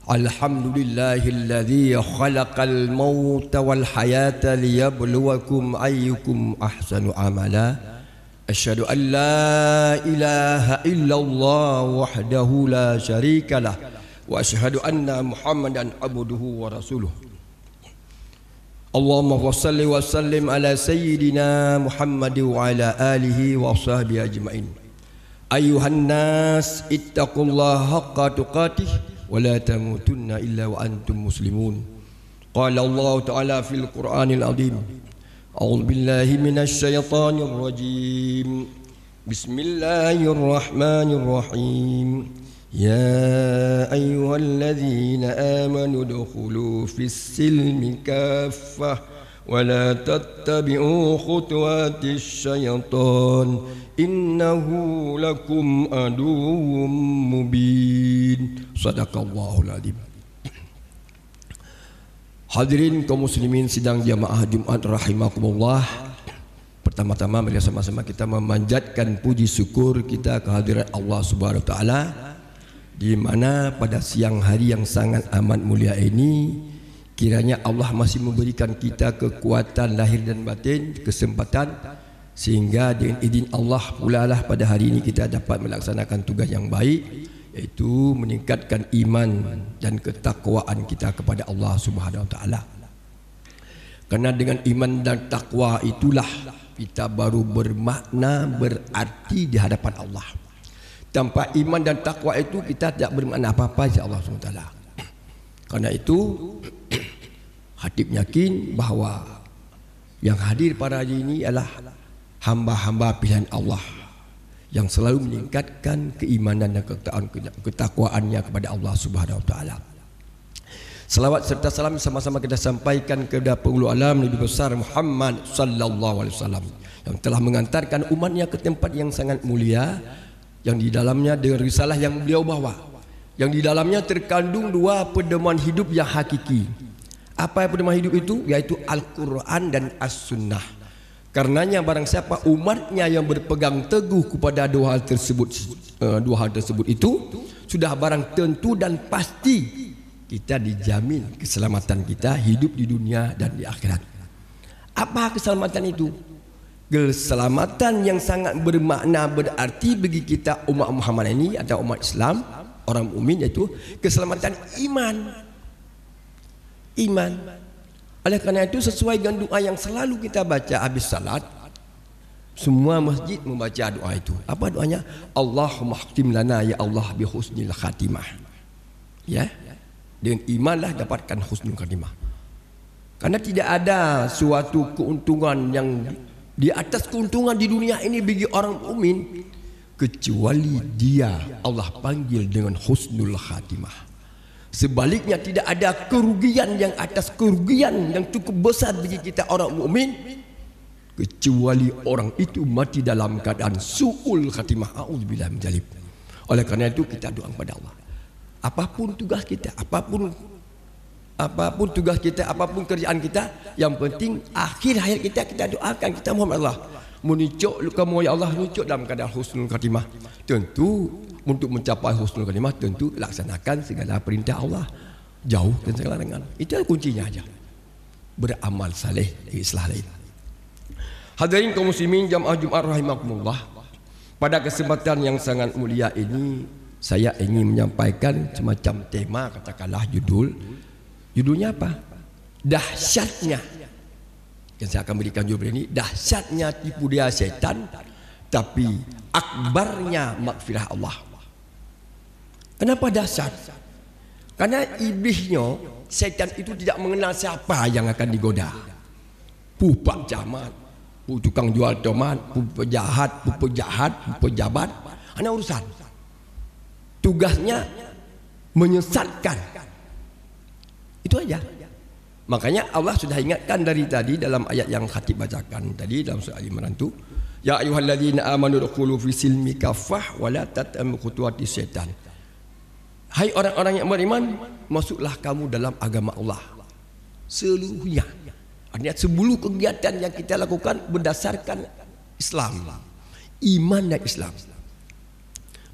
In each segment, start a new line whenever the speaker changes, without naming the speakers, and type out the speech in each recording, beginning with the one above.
Alhamdulillahilladzi khalaqal mauta wal hayata liyabluwakum ayyukum ahsanu amala. Asyhadu an la ilaha illallah wahdahu la syarikalah wa asyhadu anna Muhammadan abduhu wa rasuluh. Allahumma shalli wa sallim ala sayyidina Muhammad wa ala alihi wa sahbihi ajmain. Ayuhan nas ittaqullaha haqqa tuqatih wa la tamutunna illa wa antum muslimun. Qala Allah Ta'ala fil Qur'anil Azim. A'udzu billahi minasy syaithanir rajim. Bismillahirrahmanirrahim. Ya ayyuhalladzina amanu dukhulu fis silmi kaffah wa la tattabi'u khutuwatis syaitan innahu lakum aduwwum mubin. Sadaqallahul azim. Hadirin kaum muslimin sidang jamaah Jumat rahimakumullah. Pertama-tama mari sama-sama kita memanjatkan puji syukur kita kehadirat Allah Subhanahu wa taala, di mana pada siang hari yang sangat amat mulia ini kiranya Allah masih memberikan kita kekuatan lahir dan batin, kesempatan, sehingga dengan izin Allah pula lah pada hari ini kita dapat melaksanakan tugas yang baik, iaitu meningkatkan iman dan ketakwaan kita kepada Allah Subhanahu wa taala. Karena dengan iman dan takwa itulah kita baru bermakna, berarti di hadapan Allah. Tanpa iman dan takwa itu kita tidak bermakna apa-apa insya Allah SWT. Karena itu Hatib yakin bahawa yang hadir pada hari ini adalah hamba-hamba pilihan Allah yang selalu meningkatkan keimanan dan ketakwaannya kepada Allah Subhanahu wa taala. Salawat serta salam sama-sama kita sampaikan kepada penghulu alam Nabi besar Muhammad sallallahu alaihi wasallam yang telah mengantarkan umatnya ke tempat yang sangat mulia, yang di dalamnya dengan risalah yang beliau bawa, yang di dalamnya terkandung dua pedoman hidup yang hakiki. Apa pedoman hidup itu? Yaitu Al-Quran dan As-Sunnah. Karenanya barang siapa umatnya yang berpegang teguh kepada dua hal tersebut itu sudah barang tentu dan pasti kita dijamin keselamatan kita hidup di dunia dan di akhirat. Apa keselamatan itu? Keselamatan yang sangat bermakna berarti bagi kita umat Muhammad ini atau umat Islam, orang mukmin, yaitu keselamatan iman. Oleh kerana itu sesuai dengan doa yang selalu kita baca habis salat, semua masjid membaca doa itu. Apa doanya? Allahumma khtim lana ya Allah bi husnil khatimah. Ya, dengan imanlah dapatkan husnul khatimah. Karena tidak ada suatu keuntungan yang di atas keuntungan di dunia ini bagi orang mukmin kecuali dia Allah panggil dengan husnul khatimah. Sebaliknya tidak ada kerugian yang atas kerugian yang cukup besar bagi kita orang mukmin kecuali orang itu mati dalam keadaan su'ul khatimah. A'udzubillah min dzalik. Oleh kerana itu kita doa kepada Allah. Apapun tugas kita, apapun tugas kita, apapun kerjaan kita, yang penting akhir hayat kita doakan, kita mohon Allah menuncuk kamu ya Allah, menuncuk dalam keadaan husnul khatimah. Tentu untuk mencapai husnul khatimah tentu laksanakan segala perintah Allah, jauhkan segala larangan. Itu kuncinya aja. Beramal saleh di islah lain. Hadirin kaum muslimin jamaah Jumat rahimakumullah. Pada kesempatan yang sangat mulia ini saya ingin menyampaikan semacam tema, katakanlah judulnya apa? Dahsyatnya, yang saya akan berikan judul ini, dahsyatnya tipu daya syaitan tapi akbarnya makfirah Allah. Kenapa dahsyat? Karena iblisnya, syaitan itu tidak mengenal siapa yang akan digoda. Pupak jamat, tukang jual tomat, penjahat, pejabat, hanya urusan. Tugasnya menyesatkan. Itu aja. Makanya Allah sudah ingatkan dari tadi dalam ayat yang khatib bacakan tadi dalam surah Al-Imran itu, ya ayyuhalladzina amanu dukhulu fi silmi kaffah wa la tattabi'u khutuwatis syaitan. Hai orang-orang yang beriman, masuklah kamu dalam agama Allah seluruhnya. Artinya seluruh kegiatan yang kita lakukan berdasarkan Islam, iman dan Islam.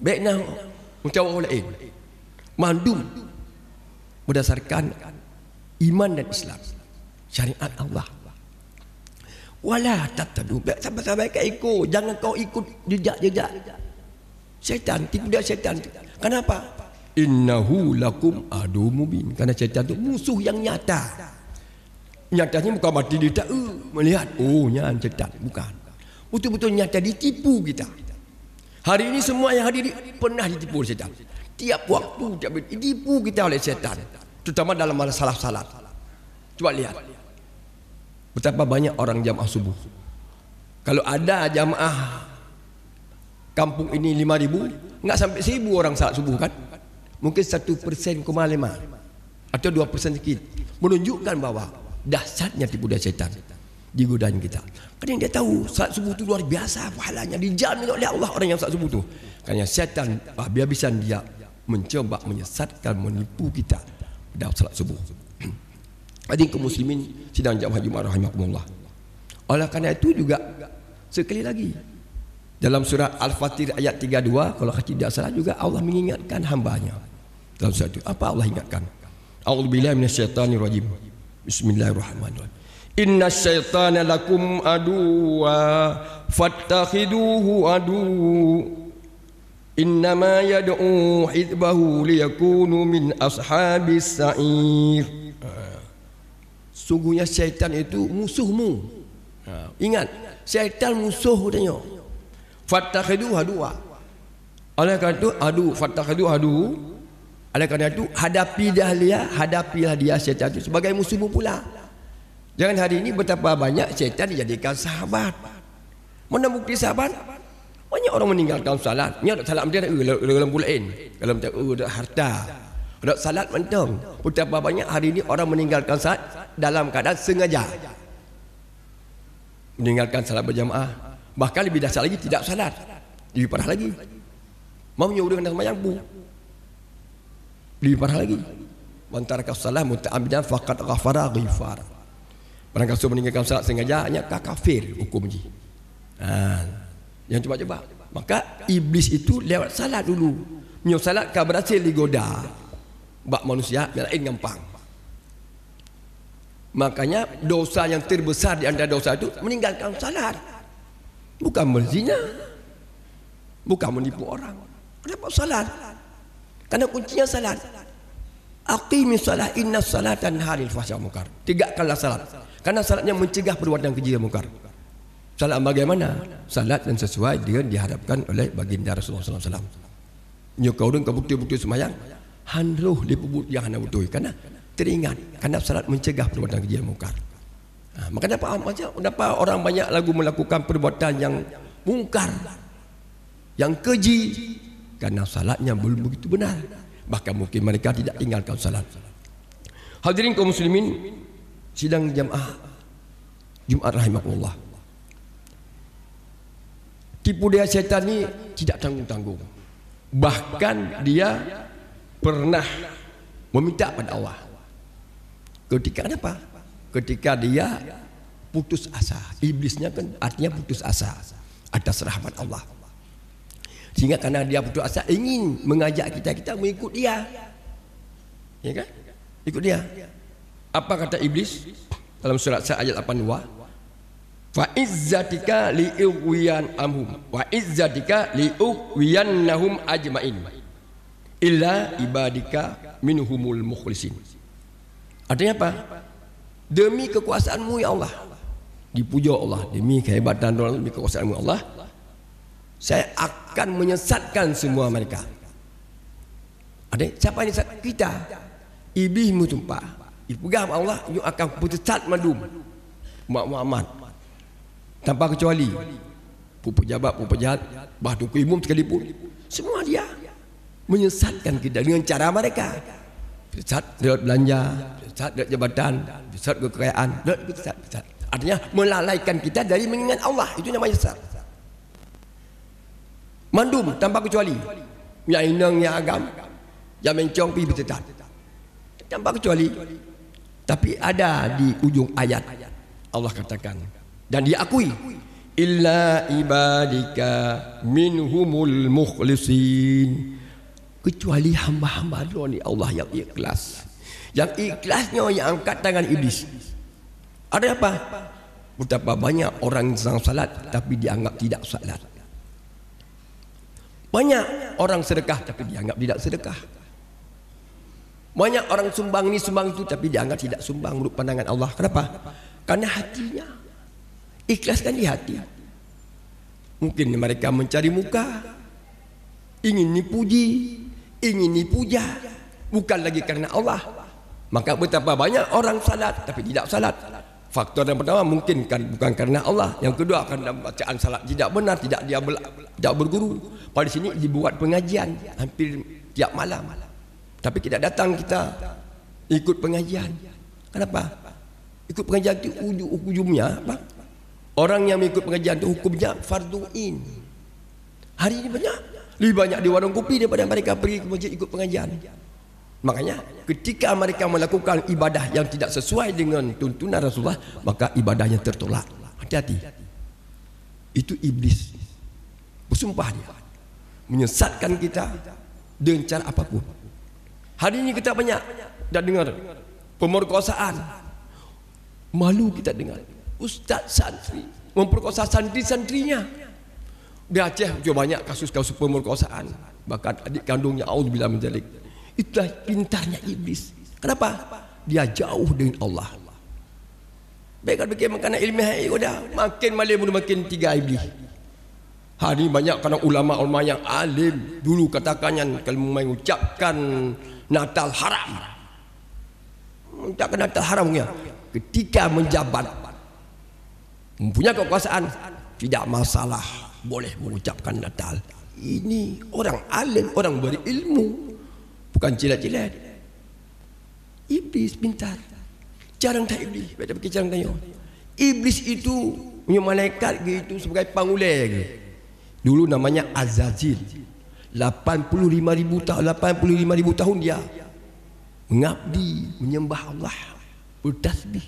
Baiknya musyawah lain, mandum berdasarkan iman dan Islam, syariat Allah. Wala tattabi'u, sampai-sampai kau ikut, jangan kau ikut jejak-jejak syaitan, tipu daya syaitan. Kenapa? Innahu lakum adu mubin. Karena syaitan itu musuh yang nyata. Nyatanya bukan mati dia tak melihat, oh nyan syaitan, bukan. Betul-betul nyata ditipu kita. Hari ini semua yang hadir pernah ditipu oleh syaitan. Tiap waktu ditipu kita oleh syaitan, terutama dalam masalah salat. Coba lihat betapa banyak orang jamaah subuh. Kalau ada jamaah kampung ini 5,000, enggak sampai 1,000 orang salat subuh kan? Mungkin 1%,5 atau 2% sedikit, menunjukkan bahawa dahsyatnya tipu daya syaitan di godaan kita. Kerana dia tahu salat subuh itu luar biasa pahalanya, dijamin oleh Allah orang yang salat subuh itu. Kerana syaitan habis-habisan dia mencoba menyesatkan, menipu kita dalam salat subuh. Hadirin kaum muslimin sidang jamaah Jumaat rahimakumullah. Oleh kerana itu juga sekali lagi dalam surah Al-Fatir ayat 32, kalau tidak salah juga Allah mengingatkan hambanya. Dalam surah itu apa Allah ingatkan? A'udzubillahi minasyaitonirrajim. Bismillahirrahmanirrahim. Innas syaitana lakum aduwa fattakhiduhu adu. Innama yad'u hizbahu liyakunu min ashabis sa'ir. Sungguhnya syaitan itu musuhmu. Ingat, syaitan musuh katanya. Fattakhiduhu aduwa. Oleh kerana itu adu, fattakhiduhu adu. Oleh kerana itu hadapilah dia syaitan itu sebagai musuhmu pula. Jangan hari ini betapa banyak syaitan dijadikan sahabat. Mana bukti sahabat? Banyak orang meninggalkan salat. Ni ada salat dia dalam bulan. Kalau macam ada harta. Ada salat mentong. Betapa banyak hari ini orang meninggalkan salat dalam keadaan sengaja. Meninggalkan salat berjamaah. Bahkan lebih dahsyat lagi tidak salat. Lebih parah lagi. Mau menyuruh dengan sembahyang pun. Lebih parah lagi. Man taraka shalah muta'ammidan faqad ghafara ghifar. Barang siapa meninggalkan salat sengaja, hanya kafir hukum ji. Yang coba-coba. Maka iblis itu lewat salat dulu. Menyo salat kan berhasil digoda. Bak manusia lain gampang. Makanya dosa yang terbesar di antara dosa itu meninggalkan salat. Bukan berzina. Bukan menipu orang. Kenapa salat? Karena kuncinya salat. Aqimis salat, inna salatan haril fahsya munkar. Tegakkanlah salat. Karena salatnya mencegah perbuatan keji dan munkar. Salat bagaimana? Salat yang sesuai dengan diharapkan oleh baginda Rasulullah SAW. Nyo kau dengan bukti-bukti semayang, handruh lipubut yang hendak betul. Karena teringat, karena salat mencegah perbuatan keji dan munkar. Maka kenapa orang banyak lagu melakukan perbuatan yang munkar, yang keji, karena salatnya belum begitu benar. Bahkan mungkin mereka tidak tinggalkan salat. Hadirin kaum muslimin sidang jamaah Jumaat rahimakumullah. Tipu daya syaitan ini tidak tanggung-tanggung. Bahkan dia pernah meminta pada Allah. Ketika apa? Ketika dia putus asa. Iblisnya kan artinya putus asa atas rahmat Allah. Sehingga karena dia putus asa ingin mengajak kita mengikut dia. Ya kan? Ikut dia. Apa kata iblis dalam surat ayat 82? Fa izzatika liuwiyan amhum wa izzatika liuwiyannahum ajmain illa ibadika minhumul mukhlisin. Artinya apa? Demi kekuasaanmu ya Allah, dipuja Allah, demi kehebatan Allah, demi kekuasaanmu Allah, saya akan menyesatkan semua mereka. Ada siapa yang sesat? Kita. Iblis mutumpah. Dipegang Allah, you akan putusat madum. Muhammad. Tanpa kecuali pejabat, pejahat, bahkan umum sekalipun, semua dia menyesatkan kita dengan cara mereka. Sesat lewat belanja, sesat lewat jabatan, sesat kekayaan, sesat. Artinya melalaikan kita dari mengingat Allah. Itu namanya sesat. Mandum tanpa kecuali. Ya inang ya agam. Yang mencong pergi bertetap. Tanpa kecuali. Tapi ada di ujung ayat Allah katakan dan diakui illa ibadika minhumul mukhlisin, kecuali hamba-hamba Allah yang ikhlas. Yang ikhlasnya yang angkat tangan iblis. Ada apa? Betapa banyak orang sedang salat tapi dianggap tidak salat. Banyak orang sedekah tapi dianggap tidak sedekah. Banyak orang sumbang ni sumbang itu tapi dianggap tidak sumbang menurut pandangan Allah. Kenapa? Karena hatinya. Ikhlaskan di hati. Mungkin mereka mencari muka, ingin dipuji, ingin dipuja, bukan lagi karena Allah. Maka betapa banyak orang salat tapi tidak salat. Faktor yang pertama mungkin bukan karena Allah. Yang kedua karena bacaan salat tidak benar, tidak berguru. Pada sini dibuat pengajian hampir tiap malam. Tapi tidak datang kita ikut pengajian. Kenapa? Ikut pengajian itu ujungnya apa? Orang yang mengikut pengajian itu hukumnya fardu'in. Hari ini lebih banyak di warung kopi daripada mereka pergi ke masjid ikut pengajian. Makanya ketika mereka melakukan ibadah yang tidak sesuai dengan tuntunan Rasulullah, maka ibadahnya tertolak. Hati-hati. Itu iblis. Bersumpah dia. Menyesatkan kita dengan cara apapun. Hari ini kita banyak dah dengar pemerkosaan. Malu kita dengar. Ustaz santri memperkosa santri-santrinya. Di Aceh juga banyak kasus-kasus pemerkosaan. Bahkan adik kandungnya auzubillah min dzalik. Itulah pintarnya iblis. Kenapa? Dia jauh dengan Allah. Baik bagaimana ilmiah sudah makin malam makin tiga iblis. Hari ini banyak karena ulama-ulama yang alim dulu katakannya kalau mengucapkan Natal haram. Mengucapkan Natal haram ya. Ketika menjabat mempunyai kekuasaan tidak masalah boleh mengucapkan Natal. Ini orang alim, orang berilmu, bukan cilat-cilat. Iblis pintar. Jarang tak iblis, baca fikir jarang tanya. Iblis itu punya malaikat gitu sebagai pangulir. Dulu namanya Azazil. 85,000 tahun dia mengabdi, menyembah Allah, bertasbih.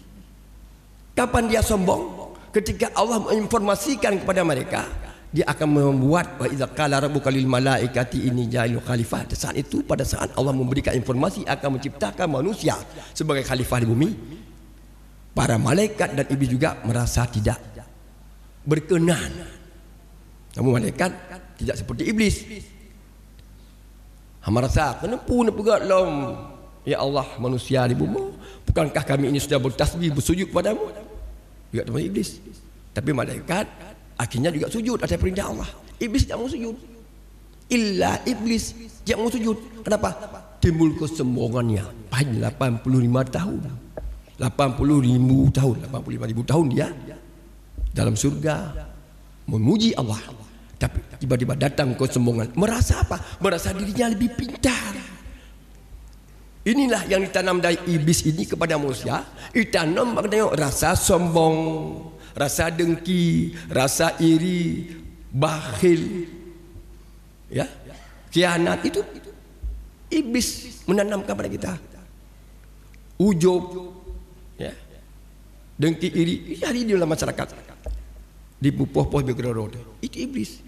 Kapan dia sombong? Ketika Allah menginformasikan kepada mereka, dia akan membuat wa idza qala rabbuka lil malaikati inni ja'ilun khalifah. Saat itu pada saat Allah memberikan informasi akan menciptakan manusia sebagai khalifah di bumi, para malaikat dan iblis juga merasa tidak berkenan. Namun malaikat tidak seperti iblis. Hamba rasa kenapa pegat lom ya Allah manusia di bumi, bukankah kami ini sudah bertasbih bersujud padamu? Juga teman iblis. Tapi malaikat akhirnya juga sujud atas perintah Allah. Iblis tak mau sujud. Illa iblis yang mau sujud. Kenapa? Timbul kesombongannya. Panjang 85 tahun. 85,000 tahun dia dalam surga memuji Allah. Tapi tiba-tiba datang kesombongan. Merasa apa? Merasa dirinya lebih pintar. Inilah yang ditanam dari iblis ini kepada manusia. Ditanam rasa sombong, rasa dengki, rasa iri, bakhil, ya, khianat. Itu iblis menanamkan pada kita. Ujub, ya, dengki, iri. Ini hari di dalam masyarakat. Dipupuh-puh bergerorot. Itu iblis.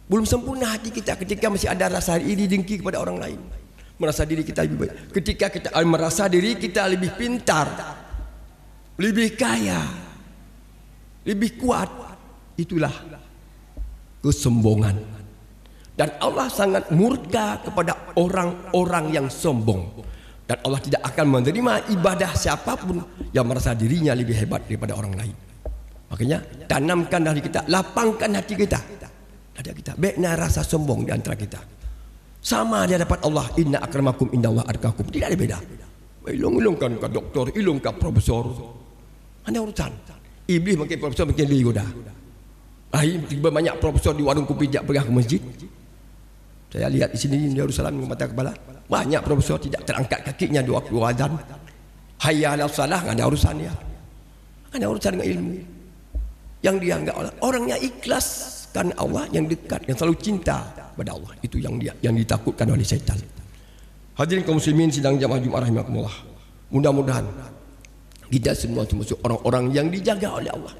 Belum sempurna hati kita ketika masih ada rasa iri dengki kepada orang lain. Merasa diri kita lebih baik. Ketika kita merasa diri kita lebih pintar, lebih kaya, lebih kuat, itulah kesombongan. Dan Allah sangat murka kepada orang-orang yang sombong. Dan Allah tidak akan menerima ibadah siapapun yang merasa dirinya lebih hebat daripada orang lain. Makanya tanamkan dari kita, lapangkan hati kita. Ada kita, baiknya rasa sombong di antara kita. Sama dia dapat Allah, inna akramakum indallah atqakum. Tidak ada beda. Ilung-ilungkan ke doktor, ilung ke profesor. Ada urusan. Iblis makin profesor makin ligoda. Tiba banyak profesor di warung kopi tidak pergi ke masjid. Saya lihat di sini di Yerusalem mata kepala. Banyak profesor tidak terangkat kakinya di waktu azan. Hayya 'alas salah, enggak ada urusan dia. Ada urusan dengan ilmu. Yang dianggap orangnya ikhlas karena Allah, yang dekat, yang selalu cinta pada Allah. Itu yang ditakutkan oleh syaitan. Hadirin kaum muslimin sidang jamaah Jumaat rahimakumullah. Mudah-mudahan kita semua termasuk orang-orang yang dijaga oleh Allah.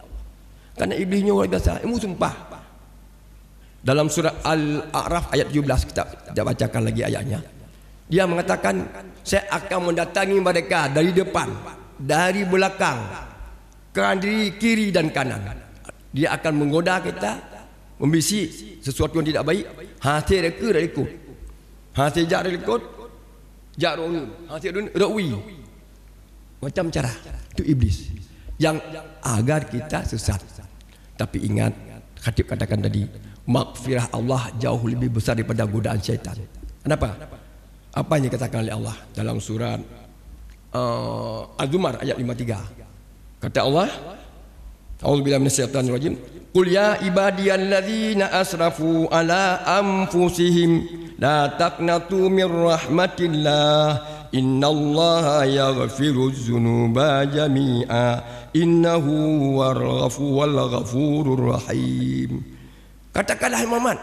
Karena iblisnya luar biasa. Ilmu sumpah. Dalam surah Al-A'raf ayat 17 kita bacakan lagi ayatnya. Dia mengatakan, saya akan mendatangi mereka dari depan, dari belakang, kiri dan kanan. Dia akan menggoda kita, membisik sesuatu yang tidak baik. Hati reka dah ikut. Hati jak dah ikut. Jak ronu. Hati rakwi. Macam cara. Itu iblis. Yang agar kita sesat. Tapi ingat, khatib katakan tadi, maghfirah Allah jauh lebih besar daripada godaan syaitan. Kenapa? Apa yang dikatakan oleh Allah dalam surat Az-Zumar ayat 53. Kata Allah, A'udzubillahi minasyaitonir rajim. Qul ya ibadiyalladzina asrafu ala anfusihim la taqnatu mir rahmatillah innallaha yaghfiruz dzunuba jami'a innahu huwal ghafurur rahim. Katakanlah Muhammad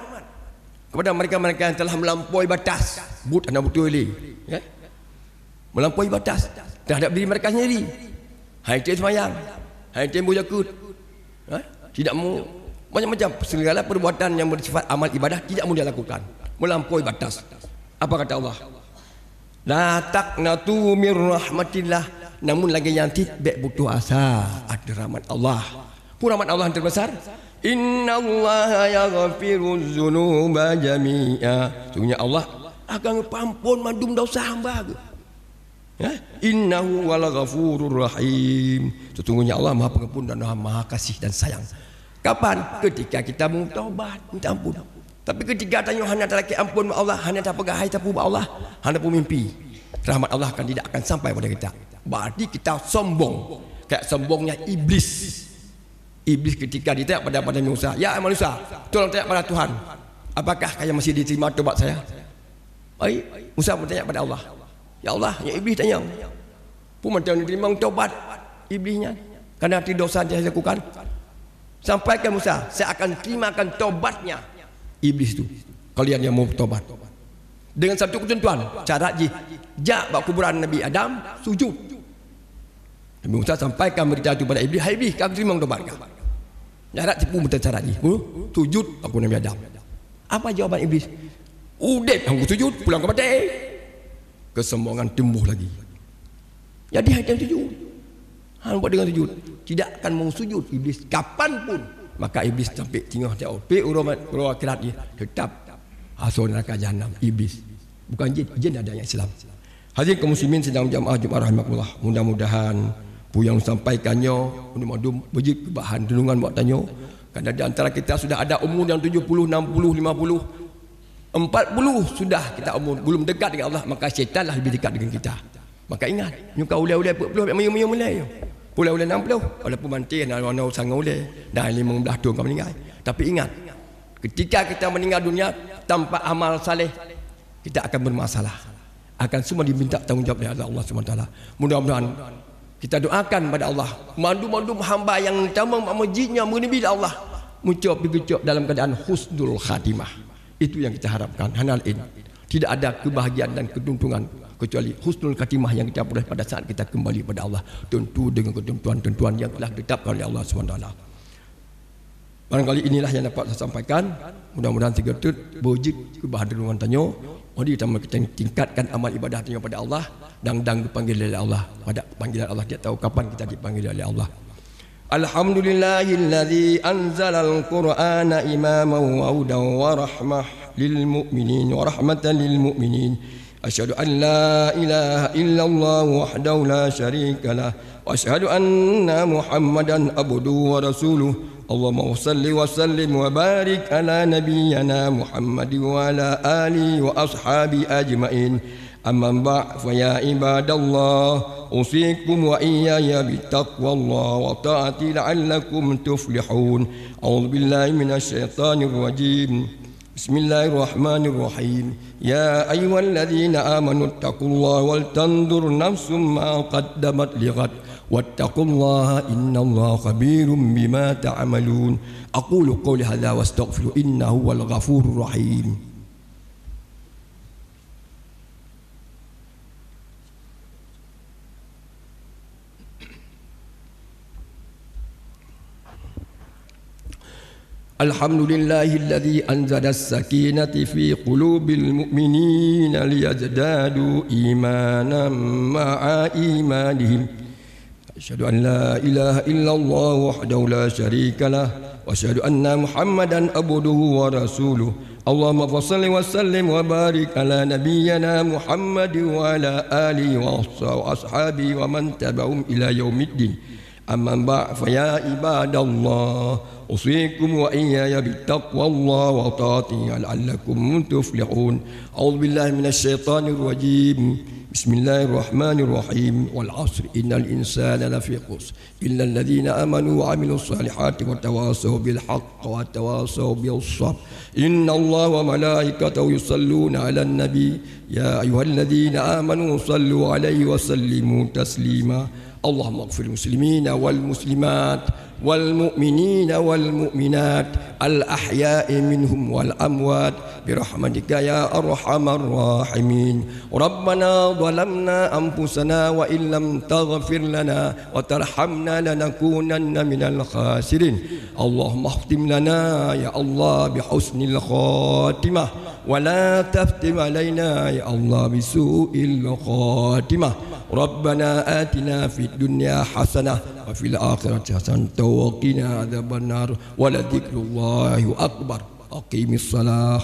kepada mereka-mereka yang telah melampaui batas, but anda betul ni, ya? Melampaui batas terhadap diri mereka sendiri. Hai cik semayang, hai cik jakut, tidak mau macam-macam segala perbuatan yang bersifat amal ibadah tidak mau dia lakukan, melampaui batas. Apa kata Allah? La taqnatu mir rahmatillah. Namun lagi yang tidak butuh asa ada rahmat Allah. Pun rahmat Allah yang terbesar. Innallaha yaghfiruz dzunuba jami'a. Sungguhnya Allah akan mengampun mandum dosa hamba. Ya? Innahu wal ghafurur rahim. Sesungguhnya Allah Maha Pengampun dan Maha Kasih dan Sayang. Kapan? Ketika kita mau taubat, minta ampun. Tapi ketika tanya hanya terlaki ampun Allah, hanya tak pegahai tak pubah Allah, hanya pun mimpi. Rahmat Allah tidak akan sampai pada kita. Berarti kita sombong. Kayak sombongnya iblis. Iblis ketika ditanya pada Musa, ya manusia, tolong tanya pada Tuhan, apakah kaya masih diterima taubat saya? Baik, Musa bertanya pada Allah. Ya Allah, yang iblis tanya, pun macam diterima taubat iblisnya karena hati dosa yang saya lakukan. Sampaikan Musa, saya akan terimakan taubatnya iblis itu. Kalian yang mau taubat dengan satu ketentuan, cara jak bak kuburan Nabi Adam sujud. Nabi Musa sampaikan berita itu pada iblis, hai iblis, kau terima taubat kau. Nyarat tipu betul cara ni. Sujud aku Nabi Adam. Apa jawaban iblis? Udah aku sujud, pulang ke mati. Kesombongan tumbuh lagi. Jadi hai sujud. Hang buat dengan sujud. Tidak akan mau sujud iblis kapanpun. Maka iblis sampai tengah jauh. Pe urumat akhirat dia tetap asal neraka jahanam iblis. Bukan jin ada yang Islam. Hadirin kaum muslimin sedang jamaah Jumaat rahimakumullah. Mudah-mudahan yang sampaikannya madu bejik bahan renungan buat tanya. Kerana di antara kita sudah ada umur yang 70, 60, 50, 40 sudah kita umur belum dekat dengan Allah, maka syaitanlah lebih dekat dengan kita. Maka ingat, nyuka ulai-ulai 40 mayu-mayu mulai. Ulai-ulai 60 walaupun mantin ana sangat ulai dah 15 tahun kau meninggal. Tapi ingat, ketika kita meninggal dunia tanpa amal saleh, kita akan bermasalah. Akan semua diminta tanggungjawab oleh Allah SWT. Mudah-mudahan kita doakan pada Allah, mandu-mandu hamba yang tamam majidnya menebi Allah, muncul bergerak dalam keadaan husnul khatimah. Itu yang kita harapkan. Hanal ini tidak ada kebahagiaan dan keuntungan kecuali husnul khatimah yang kita peroleh pada saat kita kembali pada Allah, tentu dengan ketentuan-ketentuan yang telah ditetapkan oleh Allah SWT. Barangkali inilah yang dapat saya sampaikan. Mudah-mudahan tiga tut berwujud kebahagiaan tanya. Mari kita tingkatkan amal ibadah tanya pada Allah dan dipanggil oleh Allah. Pada panggilan Allah dia tahu kapan kita dipanggil oleh Allah. Alhamdulillahilladzi anzalal Qur'ana imaman wa hudan wa rahmah lil mu'minin wa rahmatan lil mu'minin. Asyhadu an la ilaha illallah wahdahu la syarika lah wa asyhadu anna Muhammadan abduhu wa rasuluh. Allahumma salli wa sallim wa barik ala nabiyyina Muhammad wa ala alihi wa ashabi ajma'in. Amma ba'd fa ya ibadallah usikum wa iyaya bittaqwallah wa ta'ati la'allakum tuflihun. A'udzu billahi minasy syaithanir rajim. Bismillahirrahmanirrahim. Ya ayyuhalladzina amanu taqullaha wal tanzur nafsum ma qaddamat lighad wattaqullaha innallaha khabirum bima ta'malun. Aqulu qawli hadza wastaghfiru innahu wal ghafurur rahim. Alhamdulillahilladzi anzala as-sakinata fi qulubil mu'minina liyazdadu imanan ma'a imanihim. Asyhadu an la ilaha illallah wahdahu la syarika lah wa asyhadu anna Muhammadan abduhu wa rasuluh. Allahumma shalli wa sallim wa barik ala nabiyyina Muhammad wa ala alihi wa ashabihi wa man tabi'ahum ila yaumiddin. Amma ba'd fa ya ibadallah usikum wa iyaya bittaqwallah wa ta'atihi la'allakum tuflihun. A'udzu billahi minasy syaithanir rajim. Bismillahirrahmanirrahim. Wal 'asri innal insana lafi khusr illa alladhina amanu wa 'amilus salihati wa tawassaw bil haqqi wa tawassaw bis sabr. Innallaha wa malaikatahu yusalluna 'alan nabi ya ayyuhalladhina amanu sallu 'alaihi wa sallimu taslima. Allahumma ighfir muslimina wal muslimat wal mu'minina wal mu'minat al ahya'i minhum wal amwat birahmatika ya arhamar rahimin. Rabbana zalamna anfusana wa illam taghfir lana wa tarhamna lanakunanna minal khasirin. Allahumma khtim lana ya Allah bihusnil khatimah wa la taftim alaina ya Allah bisu'il khatimah. Rabbana atina fid dunya hasanah wa fil akhirati hasanah wa qina adzabannar wa la dzikrullahi akbar. Aqimis salah.